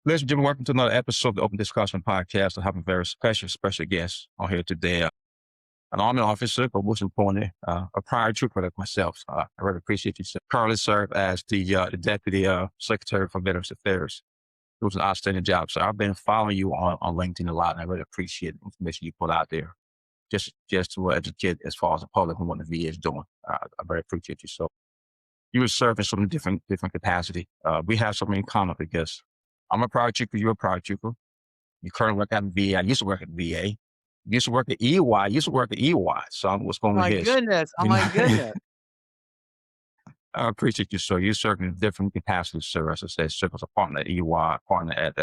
Ladies and gentlemen, welcome to another episode of the Open Discussion Podcast. I have a very special guest on here today, an Army officer, but most importantly, a prior trooper like myself. I really appreciate you, sir. Currently served as the Deputy Secretary for Veterans Affairs. It was an outstanding job, sir. I've been following you on LinkedIn a lot, and I really appreciate the information you put out there, just to educate as far as the public and what the VA is doing. I very appreciate you. So you were serving some different capacity. We have something in common because I'm a prior trooper, you're a prior trooper. You currently work at VA. I used to work at VA. Used to work at EY. Used to work at EY. So what's Oh going on my here? goodness. Oh You know, my goodness. I appreciate you, sir. You serve in different capacities, sir. As I said, serve as a partner at EY, partner at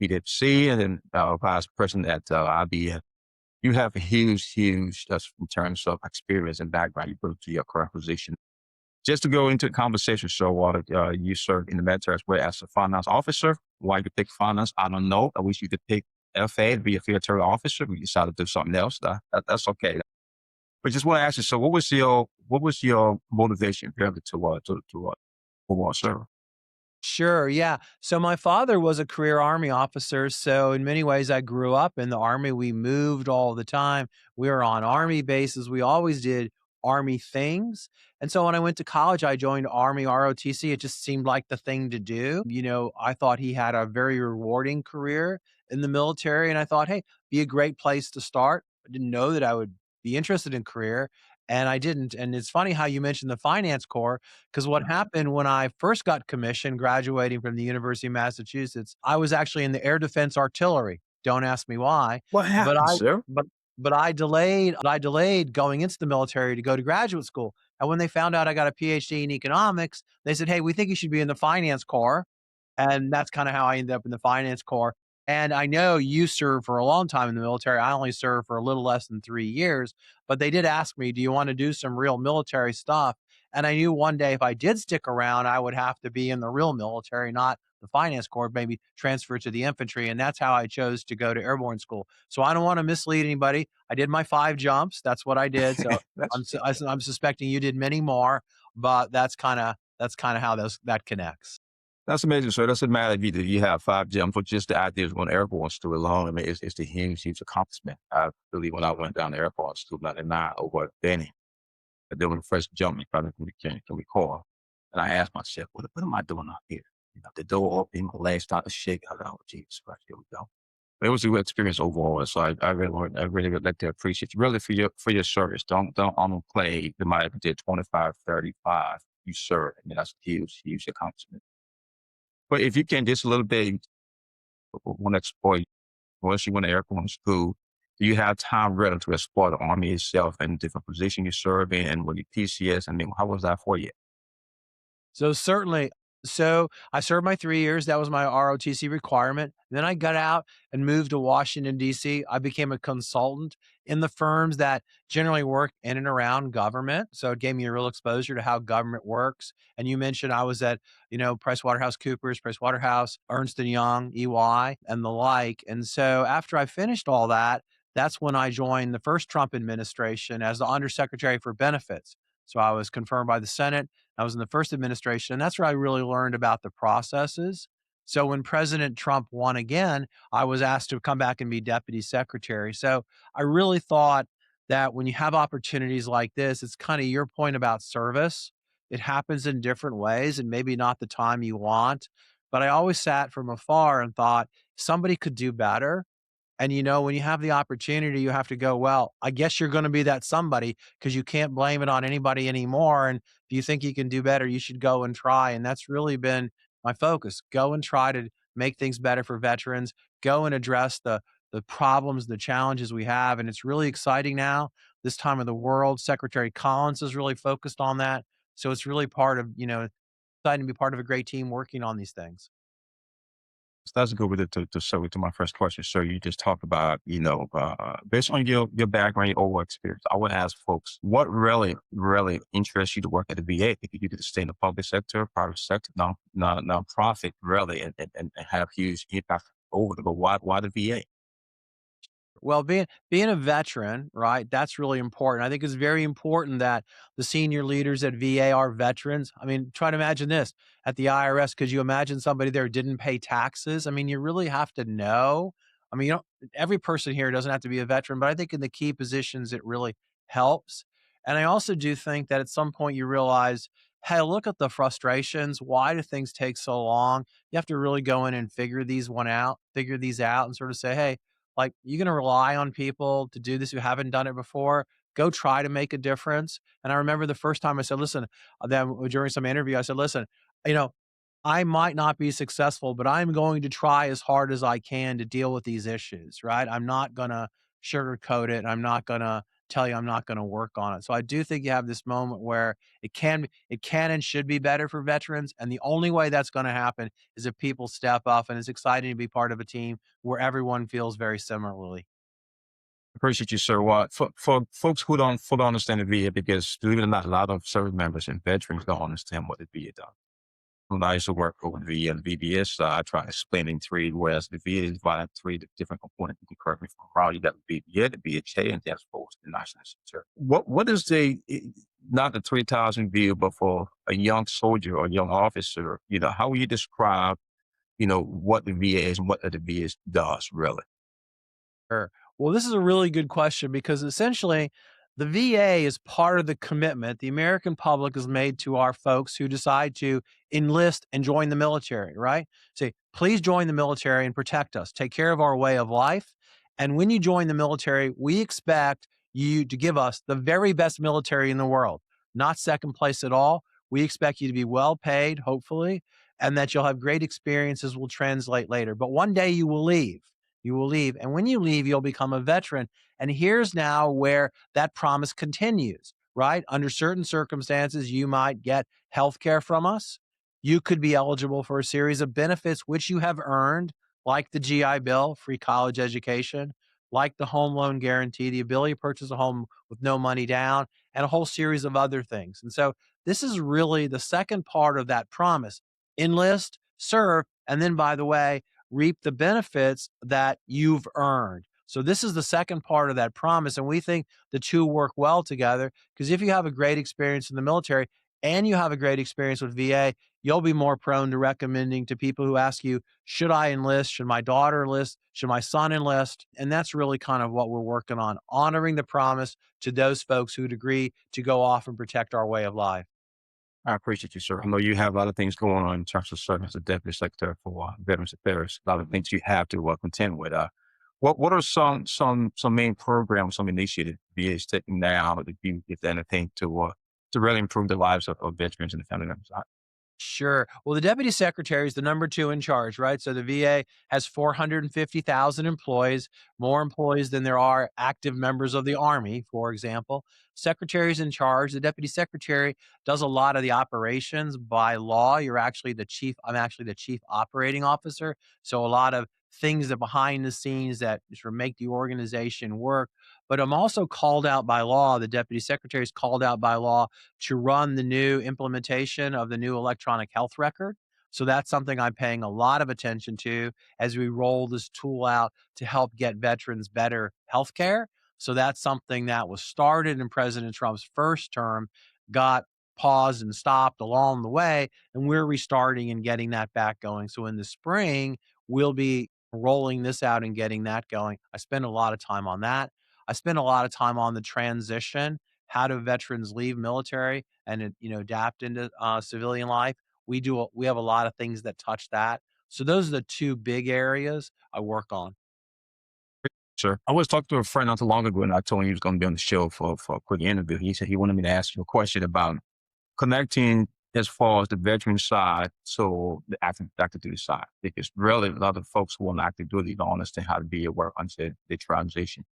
PwC, and then vice president at IBM. You have a huge, in terms of experience and background you bring to your current position. Just to go into the conversation, so you served in the military as well as a finance officer. Why you pick finance, I don't know. I wish you could pick FA to be a military officer. We decided to do something else. That's okay. But just want to ask you, so what was your motivation really to overall serve? Sure, yeah. So my father was a career Army officer, so in many ways I grew up in the Army. We moved all the time. We were on Army bases. We always did Army things. And so when I went to college, I joined Army ROTC. It just seemed like the thing to do. I thought he had a very rewarding career in the military, and I thought, hey, be a great place to start. I didn't know that I would be interested in career, and I didn't. And it's funny how you mentioned the finance corps, because what happened when I first got commissioned, graduating from the University of Massachusetts, I was actually in the Air Defense Artillery. Don't ask me why, What but happened, I sir? but but I delayed going into the military to go to graduate school. And when they found out I got a PhD in economics, they said, "Hey, we think you should be in the finance corps." And that's kinda how I ended up in the finance corps. And I know you served for a long time in the military. I only served for a little less than 3 years, but they did ask me, "Do you wanna do some real military stuff?" And I knew one day if I did stick around, I would have to be in the real military, not the finance corps, maybe transfer to the infantry, and that's how I chose to go to airborne school. So I don't wanna mislead anybody. I did my 5 jumps. That's what I did. So That's I'm suspecting you did many more, but that's kinda how those that connects. that's amazing, sir. Doesn't matter if you have 5 gems, but just the idea of going to airborne school alone. I mean, it's a huge accomplishment. I believe when I went down to airborne school, 99 over Benny, they were the first jump me probably can recall. And I asked myself, what am I doing out here? The door opened, my legs started to shake. I thought, oh, Jesus Christ, here we go. But it was a good experience overall. So I really would like to appreciate you really for your service. Don't play the might have did 25, 35. You served. I mean, that's a huge accomplishment. But if you can just a little bit want to explore once you went to airborne school, do you have time really to explore the army itself and different positions you serve in and with your PCS? I mean, how was that for you? So certainly so I served my 3 years, that was my ROTC requirement. Then I got out and moved to Washington, DC. I became a consultant in the firms that generally work in and around government, so it gave me a real exposure to how government works. And you mentioned I was at, PricewaterhouseCoopers, Pricewaterhouse, Ernst& and Young, EY, and the like. And so after I finished all that, that's when I joined the first Trump administration as the Undersecretary for Benefits. So I was confirmed by the Senate. I was in the first administration, and that's where I really learned about the processes. So when President Trump won again, I was asked to come back and be deputy secretary. So I really thought that when you have opportunities like this, it's kind of your point about service. It happens in different ways and maybe not the time you want. But I always sat from afar and thought somebody could do better. And when you have the opportunity, you have to go, well, I guess you're going to be that somebody because you can't blame it on anybody anymore. And if you think you can do better, you should go and try. And that's really been my focus. Go and try to make things better for veterans. Go and address the problems, the challenges we have. And it's really exciting now. This time of the world, Secretary Collins is really focused on that. So it's really part of, exciting to be part of a great team working on these things. So that's a good way to segue to my first question. So you just talked about, based on your background, your overall experience, I would ask folks, what really interests you to work at the VA? Think you could stay in the public sector, private sector, non-profit, really, and have huge impact over the, but why the VA? Well, being a veteran, right? That's really important. I think it's very important that the senior leaders at VA are veterans. I mean, try to imagine this at the IRS. Could you imagine somebody there didn't pay taxes? I mean, you really have to know. I mean, you don't. Every person here doesn't have to be a veteran, but I think in the key positions, it really helps. And I also do think that at some point you realize, hey, look at the frustrations. Why do things take so long? You have to really go in and figure these out, and sort of say, hey, like, you gonna rely on people to do this who haven't done it before? Go try to make a difference. And I remember the first time I said, "Listen," then during some interview, I said, "Listen, you know, I might not be successful, but I'm going to try as hard as I can to deal with these issues, right? I'm not gonna sugarcoat it. I'm not gonna tell you I'm not gonna work on it." So I do think you have this moment where it can and should be better for veterans, and the only way that's gonna happen is if people step up, and it's exciting to be part of a team where everyone feels very similarly. Appreciate you, sir. Well, for folks who don't fully understand the VA, because believe it or not, a lot of service members and veterans don't understand what the VA does. When I used to work over the VA and VBS, I try to explain in three, whereas the VA is divided into three different components. You can correct me if I'm wrong. You got the VBA, the VHA, and that's supposed the National Security. What is not the 3,000 view, but for a young soldier or young officer, how will you describe, what the VA is and what the VA does really? Sure. Well, this is a really good question because essentially the VA is part of the commitment the American public has made to our folks who decide to enlist and join the military, right? Say, please join the military and protect us, take care of our way of life. And when you join the military, we expect you to give us the very best military in the world, not second place at all. We expect you to be well paid, hopefully, and that you'll have great experiences will translate later. But one day you will leave. You will leave. And when you leave, you'll become a veteran. And here's now where that promise continues, right? Under certain circumstances, you might get health care from us. You could be eligible for a series of benefits which you have earned, like the GI Bill, free college education, like the home loan guarantee, the ability to purchase a home with no money down, and a whole series of other things. And so this is really the second part of that promise: enlist, serve, and then, by the way, reap the benefits that you've earned. So this is the second part of that promise. And we think the two work well together because if you have a great experience in the military and you have a great experience with VA, you'll be more prone to recommending to people who ask you, should I enlist? Should my daughter enlist? Should my son enlist? And that's really kind of what we're working on, honoring the promise to those folks who'd agree to go off and protect our way of life. I appreciate you, sir. I know you have a lot of things going on in terms of serving as a deputy secretary for Veterans Affairs. A lot of things you have to contend with. What are some main programs, some initiatives VA is taking now, if anything, to really improve the lives of veterans and the family members? Sure. Well, the deputy secretary is the number two in charge, right? So the VA has 450,000 employees, more employees than there are active members of the Army, for example. Secretary's in charge. The deputy secretary does a lot of the operations by law. I'm actually the chief operating officer. So a lot of things that behind the scenes that sort of make the organization work. But I'm also called out by law. The deputy secretary is called out by law to run the new implementation of the new electronic health record. So that's something I'm paying a lot of attention to as we roll this tool out to help get veterans better health care. So that's something that was started in President Trump's first term, got paused and stopped along the way, and we're restarting and getting that back going. So in the spring, we'll be rolling this out and getting that going. I spend a lot of time on that. I spend a lot of time on the transition. How do veterans leave military and adapt into civilian life? We have a lot of things that touch that. So those are the two big areas I work on. Sure. I was talking to a friend not too long ago, and I told him he was going to be on the show for a quick interview. He said he wanted me to ask you a question about connecting as far as the veteran side, so the active duty side, because really a lot of folks who want active duty don't understand how to be at work until they transition.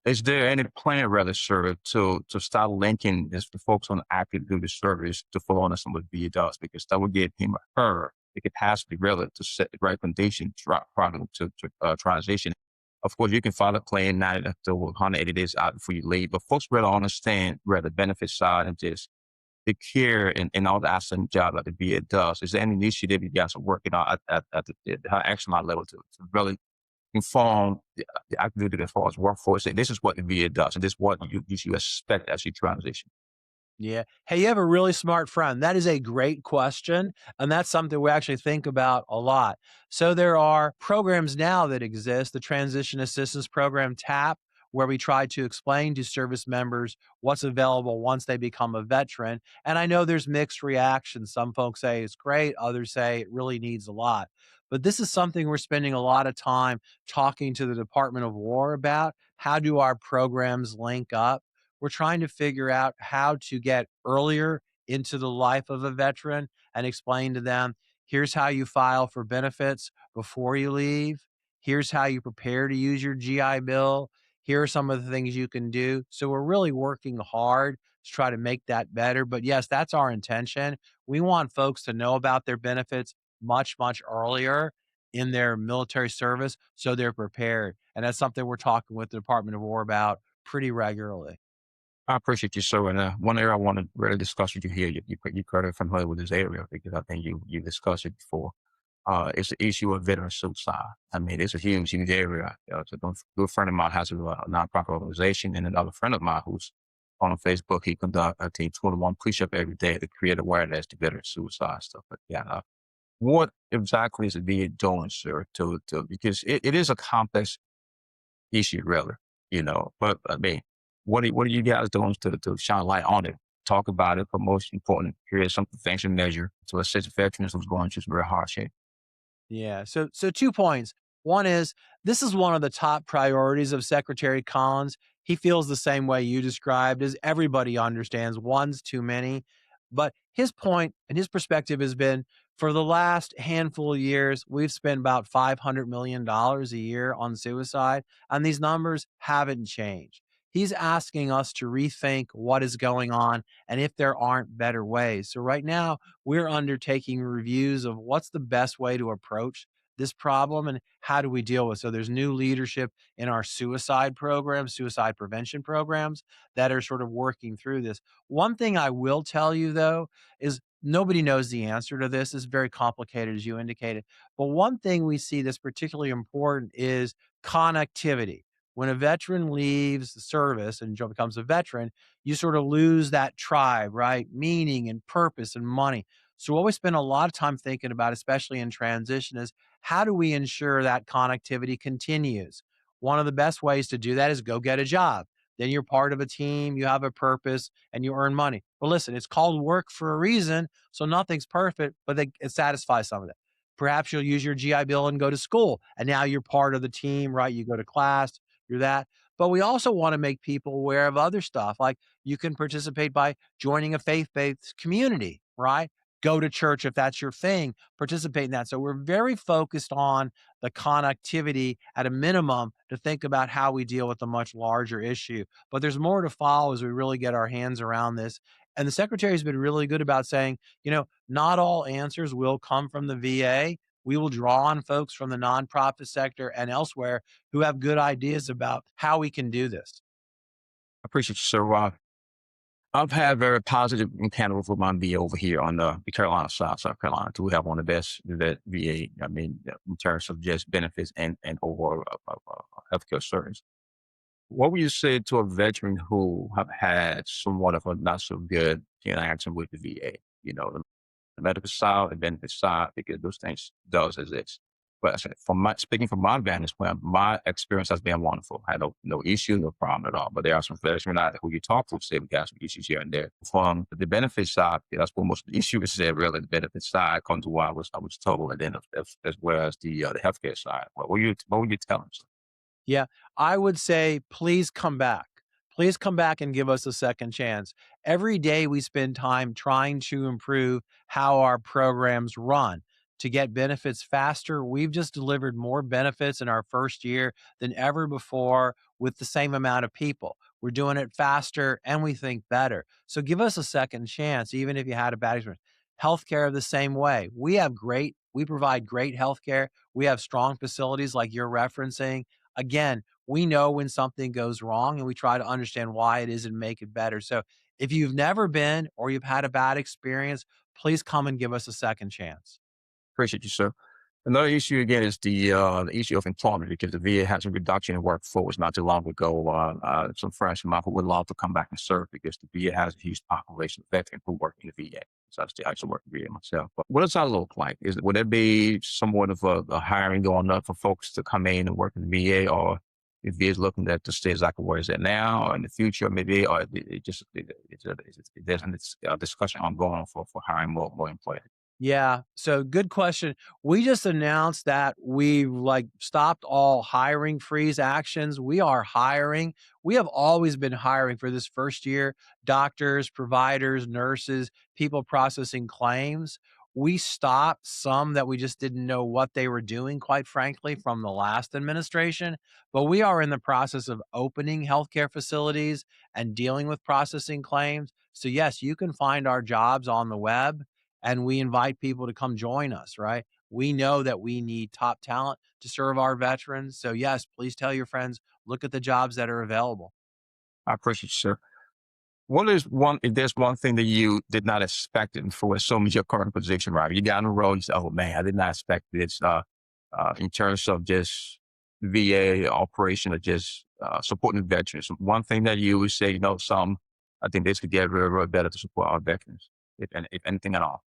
Is there any plan, rather, sir, to start linking this the folks on active duty service to follow on some of the VA does? Because that would give him or her the capacity, really, to set the right foundation prior to transition. Of course, you can file a claim 90 to 180 days out before you leave, but folks really understand where the benefit side and just the care and all the awesome job that the VA does. Is there any initiative you guys are working on at the action level to really inform the active duty as far as workforce. Say, this is what the VA does, and this is what you should expect as you transition. Yeah. Hey, you have a really smart friend. That is a great question. And that's something we actually think about a lot. So there are programs now that exist, the Transition Assistance Program TAP, where we try to explain to service members what's available once they become a veteran. And I know there's mixed reactions. Some folks say it's great, others say it really needs a lot. But this is something we're spending a lot of time talking to the Department of War about. How do our programs link up? We're trying to figure out how to get earlier into the life of a veteran and explain to them, here's how you file for benefits before you leave. Here's how you prepare to use your GI Bill. Here are some of the things you can do. So we're really working hard to try to make that better. But yes, that's our intention. We want folks to know about their benefits much, much earlier in their military service so they're prepared. And that's something we're talking with the Department of War about pretty regularly. I appreciate you, sir. And one area I want to really discuss with you here, you kind of familiar with this area because I think you discussed it before. It's the issue of veteran suicide. I mean, it's a huge, huge area. So a good friend of mine has a nonprofit organization, and another friend of mine who's on Facebook, he conducts a team 21 push-up every day to create awareness to veteran suicide stuff. But yeah, what exactly is it being doing, sir? To because it is a complex issue, really, But I mean, what are you guys doing to shine a light on it? Talk about it, but most important, create some things and measure to assist veterans who's going through some very hardship. Yeah. So 2 points. One is this is one of the top priorities of Secretary Collins. He feels the same way you described as everybody understands one's too many. But his point and his perspective has been for the last handful of years, we've spent about $500 million dollars a year on suicide, and these numbers haven't changed. He's asking us to rethink what is going on and if there aren't better ways. So right now, we're undertaking reviews of what's the best way to approach this problem and how do we deal with it. So there's new leadership in our suicide programs, suicide prevention programs that are sort of working through this. One thing I will tell you though is nobody knows the answer to this. It's very complicated as you indicated. But one thing we see that's particularly important is connectivity. When a veteran leaves the service and becomes a veteran, you sort of lose that tribe, right? Meaning and purpose and money. So what we spend a lot of time thinking about, especially in transition, is how do we ensure that connectivity continues? One of the best ways to do that is go get a job. Then you're part of a team, you have a purpose, and you earn money. But listen, it's called work for a reason. So nothing's perfect, but it satisfies some of it. Perhaps you'll use your GI Bill and go to school. And now you're part of the team, right? You go to class, you're that. But we also want to make people aware of other stuff. Like you can participate by joining a faith-based community, right? Go to church if that's your thing, participate in that. So we're very focused on the connectivity at a minimum to think about how we deal with a much larger issue. But there's more to follow as we really get our hands around this. And the secretary's been really good about saying, not all answers will come from the VA. We will draw on folks from the nonprofit sector and elsewhere who have good ideas about how we can do this. I appreciate you, sir. I've had very positive encounters with my VA over here on the Carolina side, South Carolina. Too. We have one of the best VA, I mean, in terms of just benefits and overall healthcare service. What would you say to a veteran who have had somewhat of a not so good interaction with the VA? The medical side, the benefit side, because those things does exist. But I said, speaking from my vantage point, my experience has been wonderful. I had no issue, no problem at all. But there are some veterans out there who you talk to say we got some issues here and there. From the benefit side, that's what most of the issue is there. Really, the benefit side comes to what I was told, and then as well as the healthcare side. What were you telling us? Yeah, I would say, please come back. Please come back and give us a second chance. Every day we spend time trying to improve how our programs run to get benefits faster. We've just delivered more benefits in our first year than ever before with the same amount of people. We're doing it faster and we think better. So give us a second chance, even if you had a bad experience. Healthcare the same way. We provide great healthcare. We have strong facilities like you're referencing. Again, we know when something goes wrong and we try to understand why it is and make it better. So if you've never been or you've had a bad experience, please come and give us a second chance. Appreciate you, sir. Another issue again is the issue of employment because the VA has a reduction in workforce not too long ago. Some friends of mine who would love to come back and serve because the VA has a huge population of veterans who work in the VA. So I actually work in the VA myself. But what does that look like? Would there be somewhat of a hiring going up for folks to come in and work in the VA, or if VA is looking at to stay exactly where it's at now, or in the future, maybe, or there's a discussion ongoing for hiring more employees? Yeah. So good question. We just announced that we like stopped all hiring freeze actions. We are hiring. We have always been hiring for this first year, doctors, providers, nurses, people processing claims. We stopped some that we just didn't know what they were doing, quite frankly, from the last administration. But we are in the process of opening healthcare facilities and dealing with processing claims. So, yes, you can find our jobs on the web and we invite people to come join us, right? We know that we need top talent to serve our veterans. So, yes, please tell your friends, look at the jobs that are available. I appreciate you, sir. What is one, if there's one thing that you did not expect it for assuming your current position, right? You got on the road, you said, oh man, I did not expect this, in terms of just VA operation or just supporting veterans. One thing that you would say, some, I think this could get real, real better to support our veterans, if anything at all.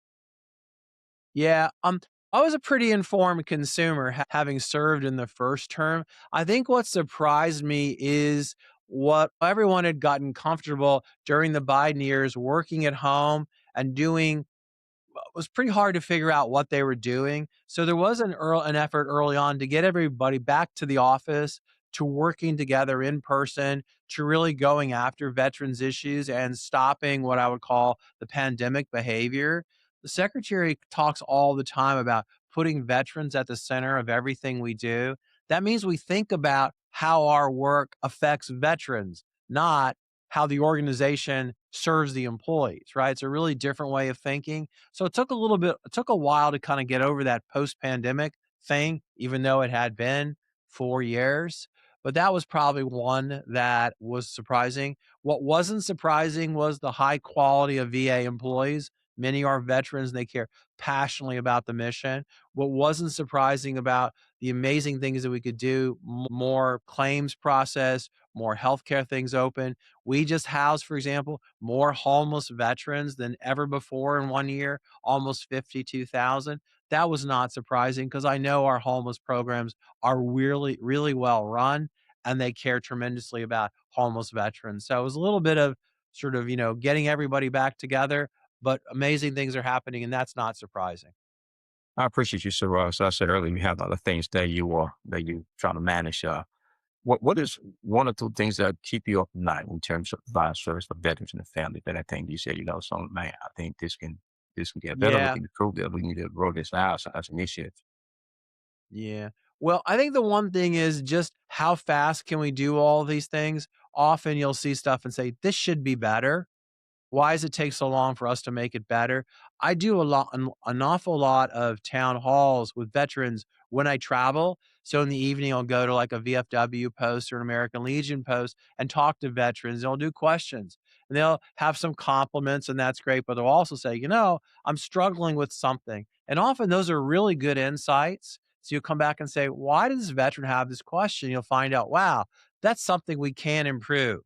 Yeah, I was a pretty informed consumer having served in the first term. I think what surprised me is what everyone had gotten comfortable during the Biden years working at home and doing was pretty hard to figure out what they were doing. So there was an effort early on to get everybody back to the office, to working together in person, to really going after veterans issues and stopping what I would call the pandemic behavior. The secretary talks all the time about putting veterans at the center of everything we do. That means we think about how our work affects veterans, not how the organization serves the employees, right? It's a really different way of thinking. So it took a while to kind of get over that post pandemic thing, even though it had been 4 years. But that was probably one that was surprising. What wasn't surprising was the high quality of VA employees. Many are veterans, and they care passionately about the mission. What wasn't surprising about the amazing things that we could do, more claims process, more healthcare things open. We just housed, for example, more homeless veterans than ever before in 1 year, almost 52,000. That was not surprising because I know our homeless programs are really, really well run and they care tremendously about homeless veterans. So it was a little bit of sort of, getting everybody back together, but amazing things are happening and that's not surprising. I appreciate you, sir. So I said earlier, you have other things that you trying to manage. What is one or two things that keep you up at night in terms of providing service for veterans and the family? That I think you said, so man, I think this can get better. We Yeah. can improve that. We need to roll this out as an initiative. Yeah. Well, I think the one thing is just how fast can we do all these things? Often you'll see stuff and say, this should be better. Why does it take so long for us to make it better? I do an awful lot of town halls with veterans when I travel. So in the evening, I'll go to like a VFW post or an American Legion post and talk to veterans. They'll do questions and they'll have some compliments, and that's great. But they'll also say, I'm struggling with something. And often those are really good insights. So you'll come back and say, why does this veteran have this question? You'll find out, wow, that's something we can improve.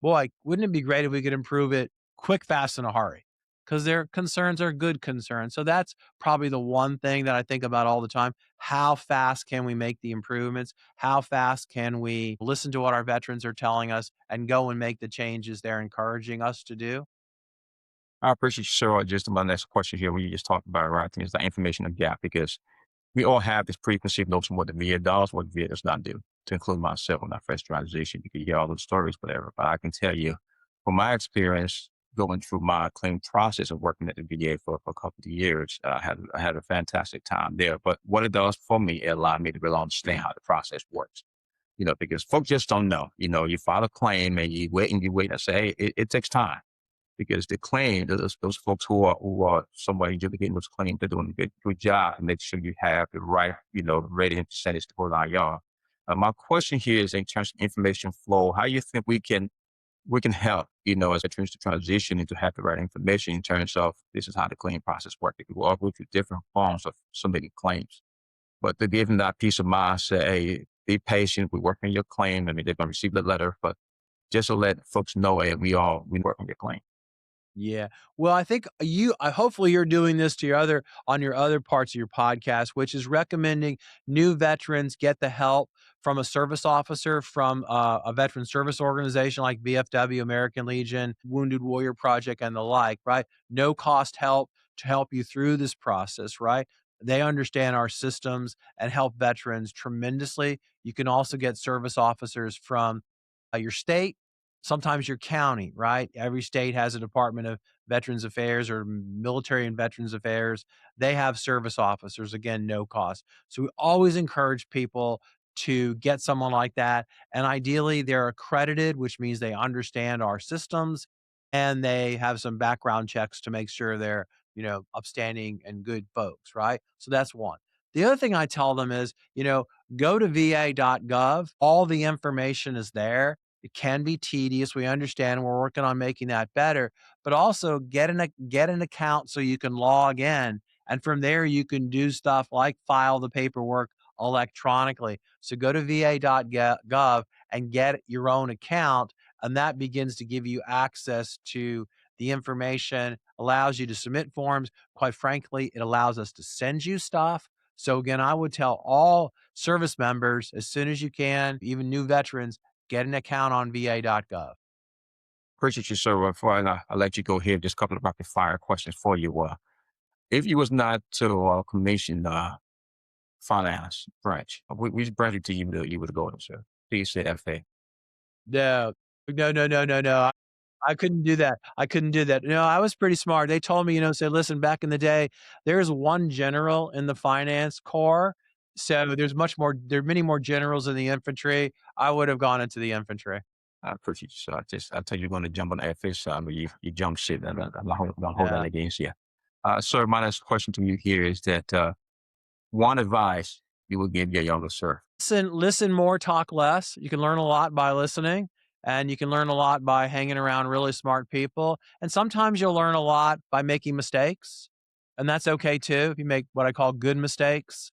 Boy, wouldn't it be great if we could improve it quick, fast, in a hurry? Because their concerns are good concerns. So that's probably the one thing that I think about all the time. How fast can we make the improvements? How fast can we listen to what our veterans are telling us and go and make the changes they're encouraging us to do? I appreciate you, sir. Just my next question here, when you just talked about it, right? I think it's the information gap because we all have this preconceived notion what the VA does, what the VA does not do, to include myself in that first transition. You can hear all those stories, whatever. But I can tell you, from my experience going through my claim process of working at the VA for a couple of years, I had a fantastic time there. But what it does for me, it allowed me to really understand how the process works. Because folks just don't know. You file a claim and you wait and say, hey, it takes time because the claim, those folks who are somebody adjudicating those claims, they're doing a good job and make sure you have the right, rating and percentage to go on y'all. My question here is in terms of information flow, how you think we can help, as veterans to transition and to have the right information in terms of this is how the claim process works. If we work with you different forms of submitting claims. but to give them that peace of mind, say, hey, be patient. We work on your claim. I mean, they're going to receive the letter, but just to let folks know, hey, we work on your claim. Yeah. Well, I think hopefully you're doing this to your other on your other parts of your podcast, which is recommending new veterans get the help from a service officer from a veteran service organization like VFW, American Legion, Wounded Warrior Project, and the like, right? No cost help to help you through this process, right? They understand our systems and help veterans tremendously. You can also get service officers from your state, sometimes your county, right? Every state has a Department of Veterans Affairs or Military and Veterans Affairs. They have service officers, again, no cost. So we always encourage people to get someone like that. And ideally, they're accredited, which means they understand our systems and they have some background checks to make sure they're, upstanding and good folks, right? So that's one. The other thing I tell them is, go to va.gov. All the information is there. It can be tedious. We understand. We're working on making that better, but also get an account so you can log in, and from there you can do stuff like file the paperwork electronically. So go to va.gov and get your own account, and that begins to give you access to the information, allows you to submit forms. Quite frankly, it allows us to send you stuff. So again, I would tell all service members as soon as you can, even new veterans, get an account on va.gov. Appreciate you, sir. Before I let you go here, just a couple of rapid fire questions for you. If you was not to commission finance branch, which branch do you would go to, sir? Please say FA. No. No, no, no, no, no. I couldn't do that. I couldn't do that. No, I was pretty smart. They told me, said, "Listen, back in the day, there's one general in the finance corps, so there are many more generals in the infantry." I would have gone into the infantry. I appreciate you, sir. I tell you, you're going to jump on the FA side, but you jump shit. I'm not going to hold that Yeah. against you. Sir, my next question to you here is that one advice you would give your younger sir. Listen more, talk less. You can learn a lot by listening, and you can learn a lot by hanging around really smart people, and sometimes you'll learn a lot by making mistakes, and that's okay too if you make what I call good mistakes.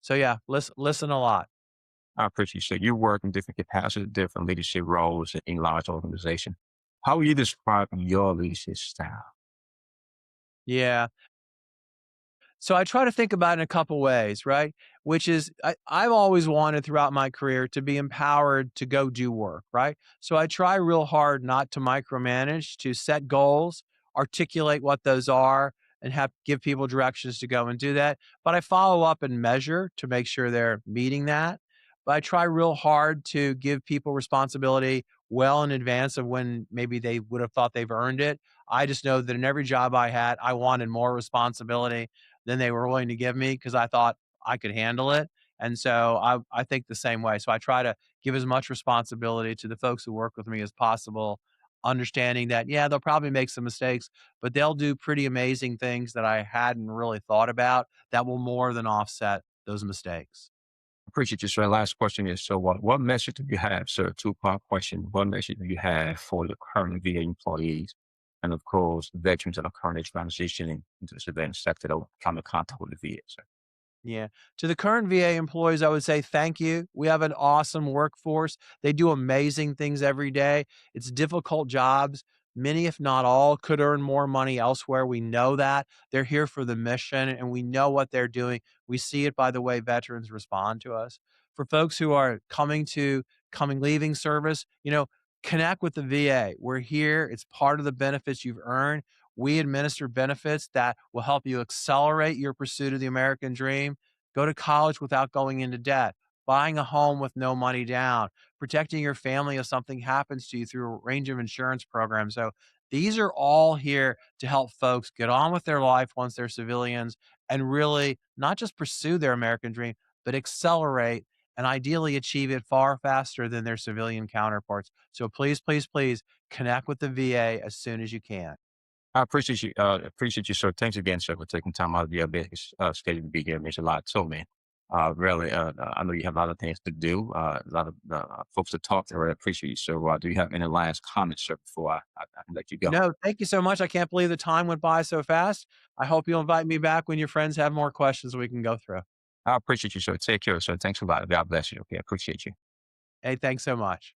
So yeah, listen a lot. I appreciate you, sir. You work in different capacities, different leadership roles in large organization. How would you describe your leadership style? Yeah. So I try to think about it in a couple ways, right? Which is I've always wanted throughout my career to be empowered to go do work, right? So I try real hard not to micromanage, to set goals, articulate what those are, and have give people directions to go and do that. But I follow up and measure to make sure they're meeting that. But I try real hard to give people responsibility well in advance of when maybe they would have thought they've earned it. I just know that in every job I had, I wanted more responsibility than they were willing to give me because I thought I could handle it. And so I think the same way. So I try to give as much responsibility to the folks who work with me as possible, understanding that, yeah, they'll probably make some mistakes, but they'll do pretty amazing things that I hadn't really thought about that will more than offset those mistakes. Appreciate you, sir. Last question is, so what message do you have, sir? Two-part question. What message do you have for the current VA employees and, of course, veterans that are currently transitioning into the civilian sector that will come in contact with the VA, sir? Yeah. To the current VA employees, I would say thank you. We have an awesome workforce. They do amazing things every day. It's difficult jobs. Many, if not all, could earn more money elsewhere. We know that. They're here for the mission and we know what they're doing. We see it by the way veterans respond to us. For folks who are leaving service, connect with the VA. We're here. It's part of the benefits you've earned. We administer benefits that will help you accelerate your pursuit of the American dream, go to college without going into debt, buying a home with no money down, protecting your family if something happens to you through a range of insurance programs. So these are all here to help folks get on with their life once they're civilians and really not just pursue their American dream, but accelerate and ideally achieve it far faster than their civilian counterparts. So please, please, please connect with the VA as soon as you can. I appreciate you, sir. Thanks again, sir, for taking time out of your busy schedule to be here. It means a lot to me. Really, I know you have a lot of things to do, a lot of folks to talk to. I really appreciate you. So, do you have any last comments, sir, before I let you go? No, thank you so much. I can't believe the time went by so fast. I hope you'll invite me back when your friends have more questions we can go through. I appreciate you, sir. Take care, sir. Thanks a lot. God bless you. Okay, I appreciate you. Hey, thanks so much.